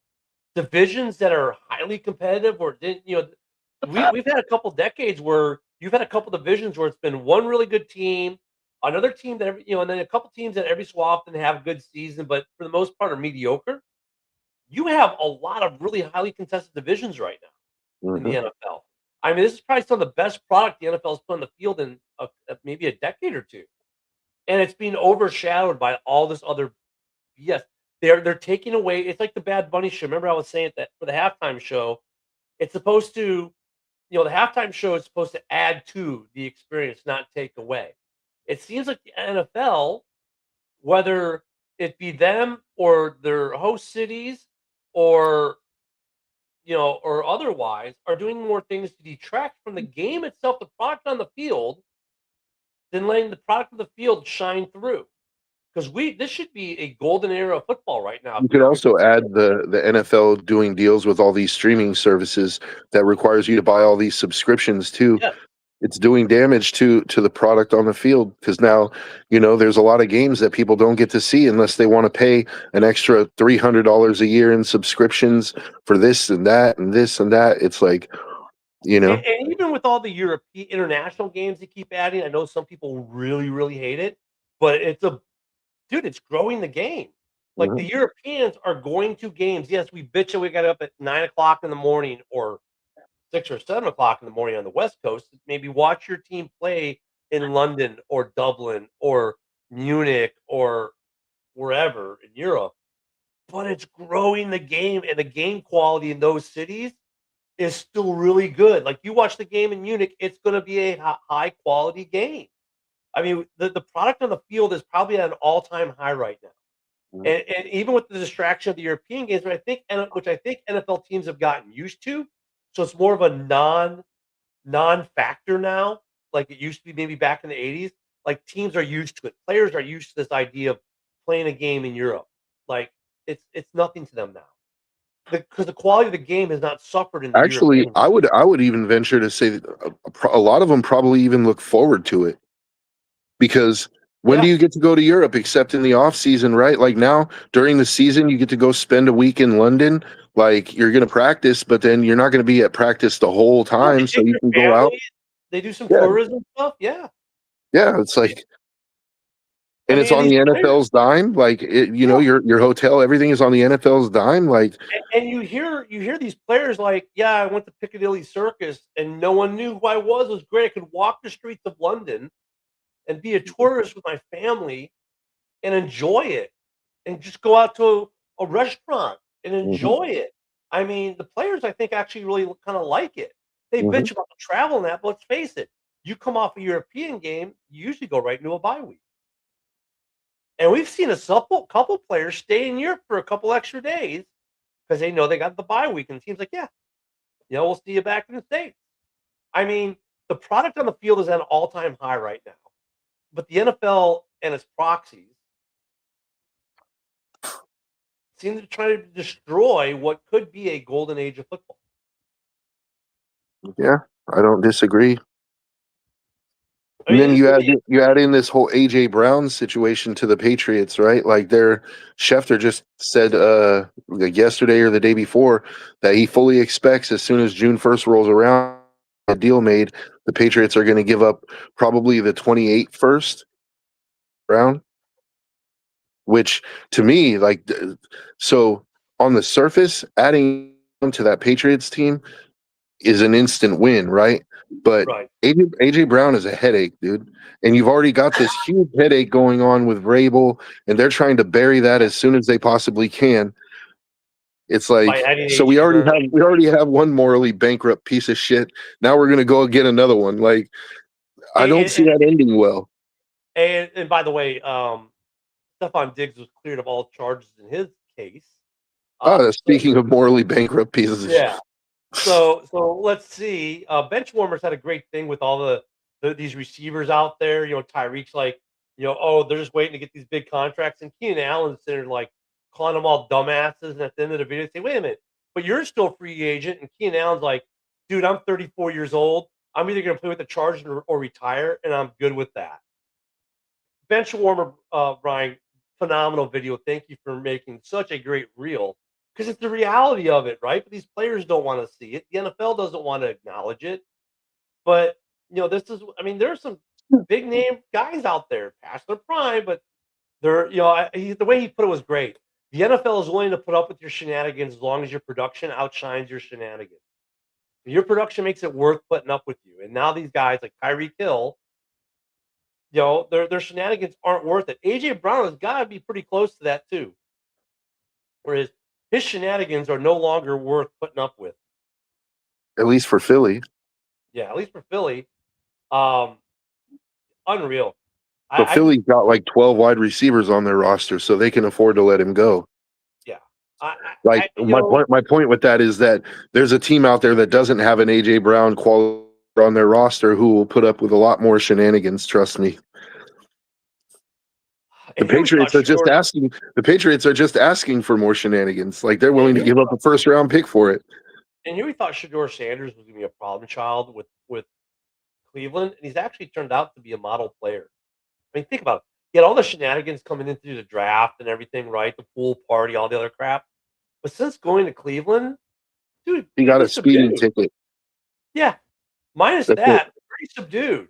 divisions that are highly competitive, or we've had a couple decades where you've had a couple divisions where it's been one really good team, another team that and then a couple teams that every so often have a good season, but for the most part are mediocre. You have a lot of really highly contested divisions right now in the NFL. I mean, this is probably some of the best product the NFL's put on the field in maybe a decade or two, and it's being overshadowed by all this other BS. They're taking away. It's like the Bad Bunny show. Remember, I was saying that for the halftime show, it's supposed to. The halftime show is supposed to add to the experience, not take away. It seems like the NFL, whether it be them or their host cities or or otherwise, are doing more things to detract from the game itself, the product on the field, than letting the product of the field shine through. Because this should be a golden era of football right now. You could also add the NFL doing deals with all these streaming services that requires you to buy all these subscriptions too. Yeah. It's doing damage to the product on the field because now there's a lot of games that people don't get to see unless they want to pay an extra $300 a year in subscriptions for this and that and this and that. It's like And even with all the European international games they keep adding, I know some people really, really hate it, but it's growing the game. Like the Europeans are going to games. Yes, we bitch and we got up at 9 o'clock in the morning or 6 or 7 o'clock in the morning on the West Coast. Maybe watch your team play in London or Dublin or Munich or wherever in Europe. But it's growing the game, and the game quality in those cities is still really good. Like you watch the game in Munich, it's going to be a high quality game. I mean, the product on the field is probably at an all time high right now. And even with the distraction of the European games, which I think NFL teams have gotten used to, so it's more of a non-factor now, like it used to be maybe back in the 80s. Like teams are used to it. Players are used to this idea of playing a game in Europe. Like it's nothing to them now. Because the quality of the game has not suffered in the actually European I would even venture to say that a lot of them probably even look forward to it because when do you get to go to Europe except in the off season, right? Like now during the season you get to go spend a week in London. Like you're going to practice, but then you're not going to be at practice the whole time, so you can go out. They do some tourism stuff. Yeah, it's like, and it's on the NFL's dime. Like your hotel, everything is on the NFL's dime. Like, and you hear these players like, yeah, I went to Piccadilly Circus and no one knew who I was. It was great. I could walk the streets of London and be a tourist with my family and enjoy it, and just go out to a restaurant and enjoy it. I mean, the players I think actually really kind of like it. They bitch about the travel and that, but let's face it, you come off a European game, you usually go right into a bye week. And we've seen a couple players stay in Europe for a couple extra days because they know they got the bye week, and the team's like, yeah, we'll see you back in the States. I mean, the product on the field is at an all-time high right now. But the NFL and its proxies seem to try to destroy what could be a golden age of football. Yeah, I don't disagree. And then you add in this whole AJ Brown situation to the Patriots, right? Like Schefter just said like yesterday or the day before that he fully expects as soon as June 1st rolls around, a deal made, the Patriots are going to give up probably the 28th first round, which to me, like, so on the surface, adding to that Patriots team is an instant win, right? But AJ Brown is a headache, dude. And you've already got this huge headache going on with Vrabel, and they're trying to bury that as soon as they possibly can. It's like, so we already have one morally bankrupt piece of shit. Now we're gonna go get another one. Like, I don't see that ending well. And by the way, Stephon Diggs was cleared of all charges in his case. Speaking of morally bankrupt pieces of shit. So let's see. Benchwarmers had a great thing with all these receivers out there. Tyreek's like, they're just waiting to get these big contracts, and Keenan Allen's sitting there like calling them all dumbasses. And at the end of the video, say, wait a minute, but you're still a free agent. And Keenan Allen's like, dude, I'm 34 years old. I'm either going to play with the Chargers or retire, and I'm good with that. Benchwarmer, Brian, phenomenal video. Thank you for making such a great reel. Because it's the reality of it, right? But these players don't want to see it. The NFL doesn't want to acknowledge it. But, there's some big name guys out there past their prime, but they're, the way he put it was great. The NFL is willing to put up with your shenanigans as long as your production outshines your shenanigans. Your production makes it worth putting up with you. And now these guys like Tyreek Hill, their shenanigans aren't worth it. AJ Brown has got to be pretty close to that too. Whereas his shenanigans are no longer worth putting up with. At least for Philly. Yeah, at least for Philly. Unreal. But I just Philly's got like 12 wide receivers on their roster, so they can afford to let him go. yeah. Like You know, my point with that is that there's a team out there that doesn't have an AJ Brown quality on their roster who will put up with a lot more shenanigans. Trust me. The and here we thought Patriots are just Shador, asking. The Patriots are just asking for more shenanigans. Like they're and willing to give up a first round pick for it. here we thought Shador Sanders was going to be a problem child with Cleveland, and he's actually turned out to be a model player. I mean, think about it. He had all the shenanigans coming in through the draft and everything, right? The pool party, all the other crap. But since going to Cleveland, dude, He got pretty a speeding subdued. ticket. Yeah, minus That's it. that, pretty subdued.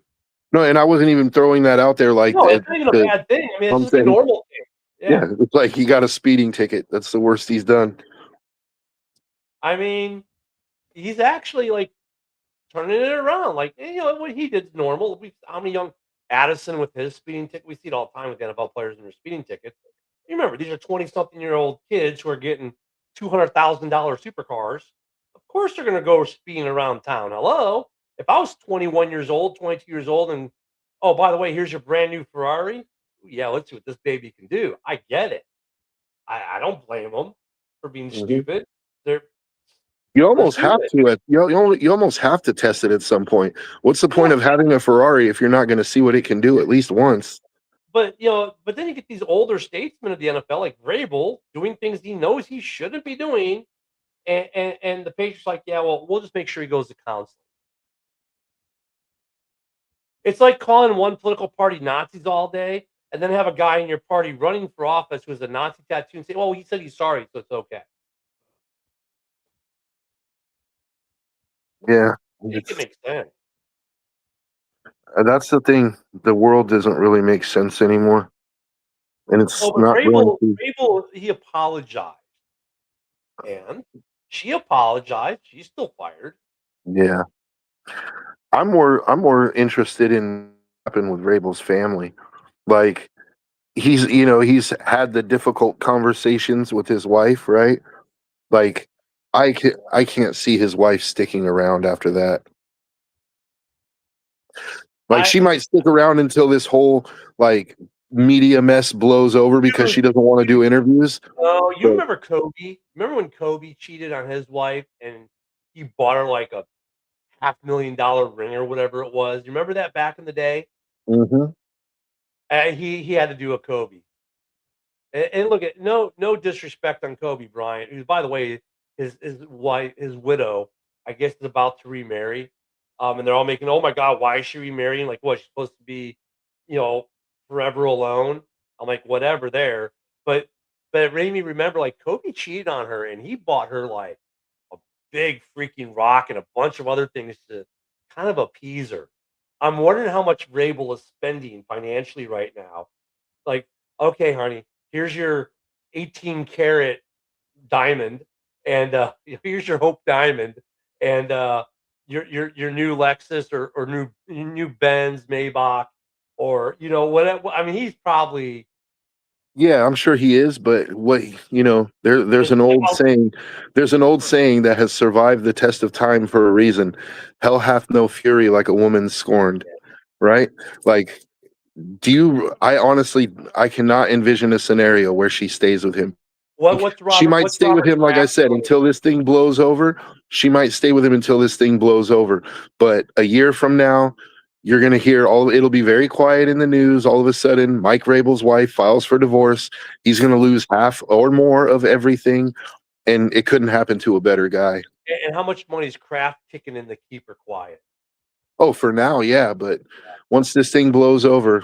No, and I wasn't even throwing that out there like No, that. it's not even a bad thing. I mean, it's I'm just like a saying, normal thing. yeah, Yeah. it's like he got a speeding ticket. That's the worst he's done. I mean, he's actually like turning it around. Like, what he did is normal. How many young Addison with his speeding ticket? We see it all the time with NFL players and their speeding tickets. You remember, these are 20-something-year-old kids who are getting $200,000 supercars. Of course, they're going to go speeding around town. Hello? If I was 21 years old, 22 years old, and oh, by the way, here's your brand new Ferrari. Yeah, let's see what this baby can do. I get it. I don't blame them for being Mhm. stupid. They're You let's almost do have it. to. You almost have to test it at some point. What's the point Yeah, of having a Ferrari if you're not going to see what it can do at least once? but then you get these older statesmen of the NFL like Vrabel doing things he knows he shouldn't be doing, and the Patriots like, yeah, well, we'll just make sure he goes to counseling. It's like calling one political party Nazis all day, and then have a guy in your party running for office who has a Nazi tattoo and say, "Well, he said he's sorry, so it's okay." Yeah, Make it it's, make sense. that's the thing. The world doesn't really make sense anymore, and it's Oh, but not going to. Vrabel, he apologized, and she apologized. She's still fired. Yeah, I'm more interested in what happened with Rabel's family. Like he's had the difficult conversations with his wife, right? Like I can't see his wife sticking around after that. Like I she might stick around until this whole like media mess blows over because remember, she doesn't want to do interviews. oh, you But remember Kobe? Remember when Kobe cheated on his wife and he bought her like a $500,000 ring or whatever it was? You remember that back in the day? Mhm. He had to do a Kobe. And look at no disrespect on Kobe Bryant, who by the way, his wife, his widow, I guess is about to remarry. And they're all making, oh my God, why is she remarrying? Like, what, she's supposed to be, you know, forever alone? I'm like, whatever there. But it made me remember like Kobe cheated on her and he bought her like a big freaking rock and a bunch of other things to kind of appease her. I'm wondering how much Rabel is spending financially right now. Like, okay, honey, here's your 18 karat diamond, and here's your Hope diamond, and your new Lexus or new Benz Maybach, or whatever. I mean, he's probably Yeah, I'm sure he is, but there's his an old house. saying, that has survived the test of time for a reason. Hell hath no fury like a woman scorned, right? Like I honestly I cannot envision a scenario where she stays with him. She might What's stay with Robert him, like I Kraft said, doing? until this thing blows over. She might stay with him until this thing blows over. But a year from now, you're going to hear it'll be very quiet in the news. All of a sudden, Mike Rabel's wife files for divorce. He's going to lose half or more of everything. And it couldn't happen to a better guy. And how much money is Kraft kicking in to keep her quiet? Oh, for now, yeah. But once this thing blows over,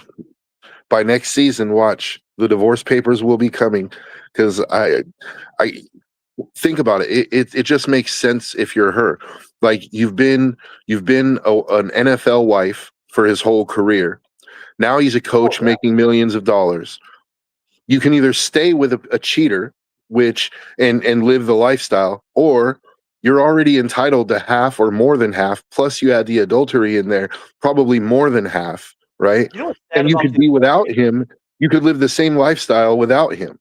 by next season, watch the divorce papers will be coming because I think about it. It just makes sense if you're her. Like an NFL wife for his whole career. Now he's a Oh coach yeah. making millions of dollars. You can either stay with a cheater, which and live the lifestyle, or you're already entitled to half or more than half. Plus, you add the adultery in there, probably more than half, right? You know what's sad And you about could the be without adultery? him. You could live the same lifestyle without him.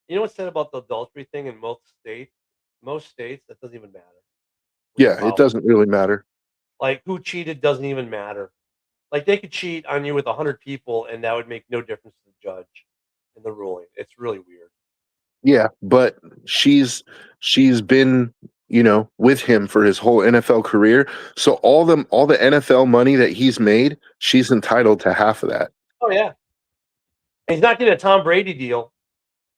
You know what's sad about the adultery thing in most states? Most states, that doesn't even matter when you Yeah, it file. doesn't really matter. Like, who cheated doesn't even matter. Like they could cheat on you with 100 people, and that would make no difference to the judge in the ruling. It's really weird. Yeah, but she's been, with him for his whole NFL career. So all the NFL money that he's made, she's entitled to half of that. Oh yeah, and he's not getting a Tom Brady deal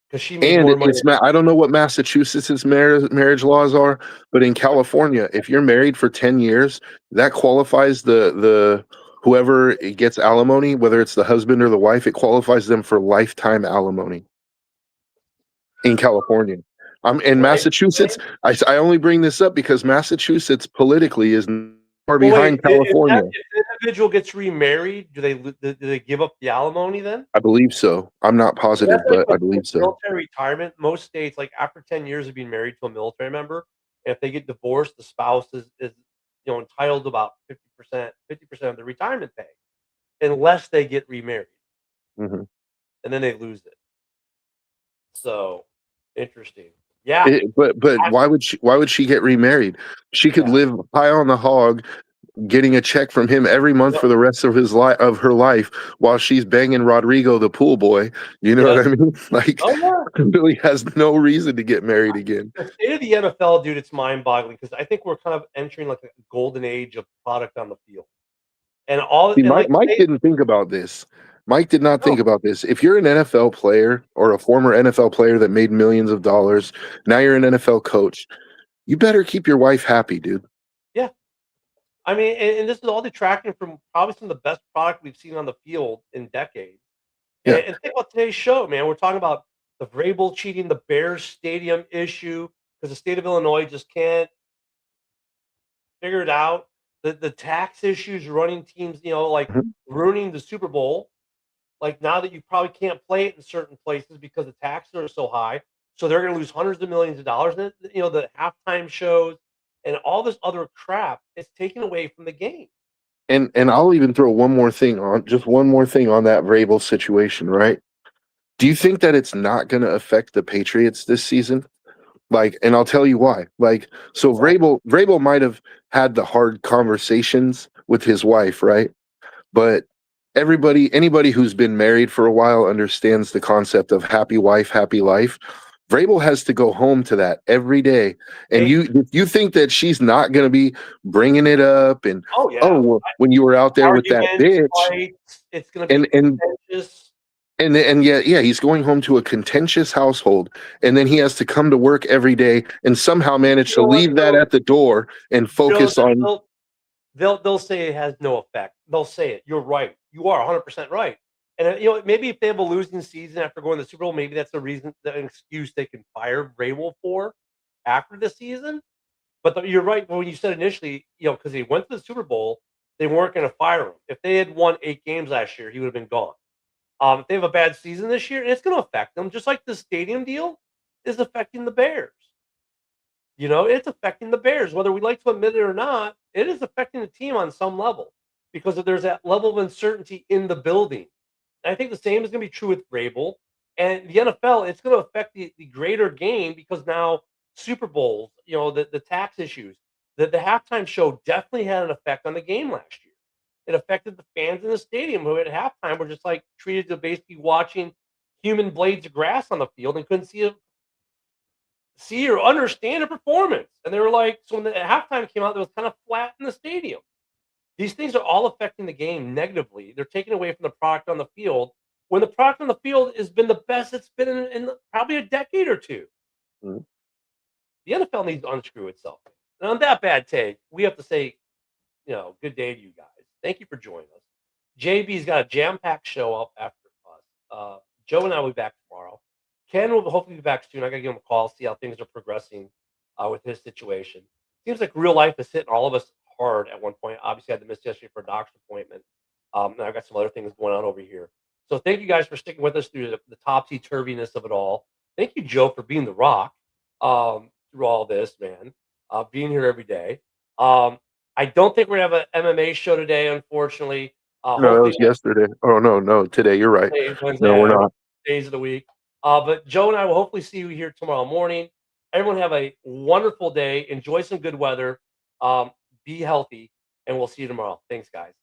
because she made And more money. I don't know what Massachusetts' marriage laws are, but in California, if you're married for 10 years, that qualifies the whoever gets alimony, whether it's the husband or the wife, it qualifies them for lifetime alimony in California. In Massachusetts, I only bring this up because Massachusetts politically is far behind California. If the individual gets remarried, do they give up the alimony then? I believe so. I'm not positive, but I believe so. Military retirement, most states, like after 10 years of being married to a military member, if they get divorced, the spouse is entitled to about 50% of the retirement pay, unless they get remarried, Mhm. and then they lose it. So interesting. Yeah, But why would she get remarried? She could live high on the hog, getting a check from him every month for the rest of her life, while she's banging Rodrigo the pool boy. You know what I mean? Like, really has no reason to get married again. The state of the NFL, dude, it's mind-boggling because I think we're kind of entering like a golden age of product on the field, and all. See, and Mike didn't think about this. Mike did not think about this. If you're an NFL player or a former NFL player that made millions of dollars, now you're an NFL coach, you better keep your wife happy, dude. Yeah. I mean, and this is all detracting from probably some of the best product we've seen on the field in decades. Yeah. And think about today's show, man. We're talking about the Vrabel cheating, the Bears stadium issue, because the state of Illinois just can't figure it out. The tax issues running teams, ruining the Super Bowl. Like now that you probably can't play it in certain places because the taxes are so high. So they're going to lose hundreds of millions of dollars. And, the halftime shows and all this other crap is taken away from the game. And I'll even throw one more thing on that Vrabel situation, right? Do you think that it's not going to affect the Patriots this season? Like, and I'll tell you why. Like, so Vrabel might have had the hard conversations with his wife, right? But anybody who's been married for a while understands the concept of happy wife, happy life. Vrabel has to go home to that every day. And you think that she's not going to be bringing it up and, when you were out there with that bitch, fights, it's going to be contentious. And yet, he's going home to a contentious household, and then he has to come to work every day and somehow manage to leave that at the door and focus on. They'll say it has no effect. They'll say it. You're right. You are 100% right. And maybe if they have a losing season after going to the Super Bowl, maybe that's an excuse they can fire Vrabel for after the season. But you're right when you said initially, because they went to the Super Bowl, they weren't going to fire him. If they had won 8 games last year, he would have been gone. If they have a bad season this year, it's going to affect them, just like the stadium deal is affecting the Bears. It's affecting the Bears, whether we like to admit it or not. It is affecting the team on some level because there's that level of uncertainty in the building. And I think the same is going to be true with Vrabel and the NFL. It's going to affect the greater game because now Super Bowls, the tax issues, the halftime show definitely had an effect on the game last year. It affected the fans in the stadium who at halftime were just like treated to basically watching human blades of grass on the field and couldn't see or understand a performance. And they were like, so when the halftime came out, it was kind of flat in the stadium. These things are all affecting the game negatively. They're taking away from the product on the field when the product on the field has been the best it's been in probably a decade or two. Mm-hmm. The NFL needs to unscrew itself. And on that bad take, we have to say, good day to you guys. Thank you for joining us. JB's got a jam-packed show up after us. Joe and I will be back tomorrow. Ken will hopefully be back soon. I got to give him a call, see how things are progressing with his situation. Seems like real life is hitting all of us hard at one point. Obviously, I had to miss yesterday for a doctor's appointment. And I've got some other things going on over here. So thank you guys for sticking with us through the topsy-turviness of it all. Thank you, Joe, for being the rock through all this, man. Being here every day. I don't think we're going to have an MMA show today, unfortunately. No, that was yesterday. Oh, no, today. You're right. No, we're not. Days of the week. But Joe and I will hopefully see you here tomorrow morning. Everyone have a wonderful day. Enjoy some good weather. Be healthy, and we'll see you tomorrow. Thanks, guys.